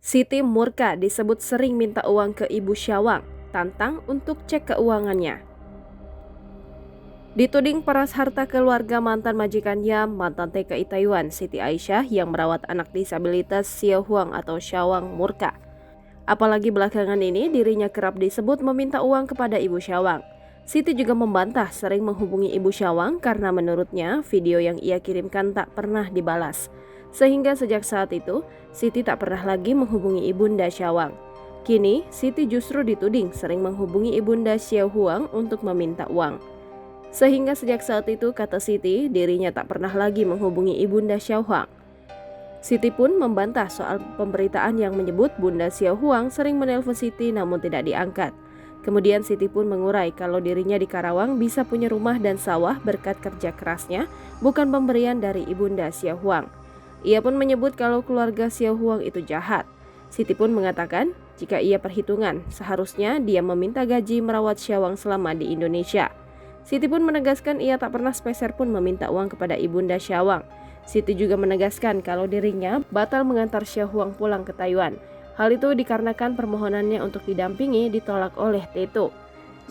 Siti murka disebut sering minta uang ke Ibu Syawang, tantang untuk cek keuangannya. Dituding peras harta keluarga mantan majikannya, mantan TKI Taiwan Siti Aisyah yang merawat anak disabilitas Xiao Huang atau Syawang murka. Apalagi belakangan ini dirinya kerap disebut meminta uang kepada Ibu Syawang. Siti juga membantah sering menghubungi Ibu Syawang karena menurutnya video yang ia kirimkan tak pernah dibalas. Sehingga sejak saat itu, Siti tak pernah lagi menghubungi Ibunda Syawang. Kini, Siti justru dituding sering menghubungi Ibunda Xiao Huang untuk meminta uang. Sehingga sejak saat itu, kata Siti, dirinya tak pernah lagi menghubungi Ibunda Xiao Huang. Siti pun membantah soal pemberitaan yang menyebut Bunda Xiao Huang sering menelpon Siti namun tidak diangkat. Kemudian Siti pun mengurai kalau dirinya di Karawang bisa punya rumah dan sawah berkat kerja kerasnya, bukan pemberian dari Ibunda Xiao Huang. Ia pun menyebut kalau keluarga Xiao Huang itu jahat. Siti pun mengatakan, jika ia perhitungan, seharusnya dia meminta gaji merawat Syawang selama di Indonesia. Siti pun menegaskan ia tak pernah sepeser pun meminta uang kepada Ibunda Syawang. Siti juga menegaskan kalau dirinya batal mengantar Xiao Huang pulang ke Taiwan. Hal itu dikarenakan permohonannya untuk didampingi ditolak oleh Teto.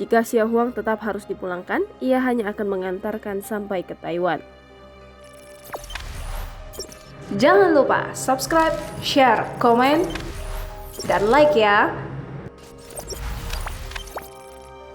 Jika Xiao Huang tetap harus dipulangkan, ia hanya akan mengantarkan sampai ke Taiwan. Jangan lupa subscribe, share, komen, dan like ya!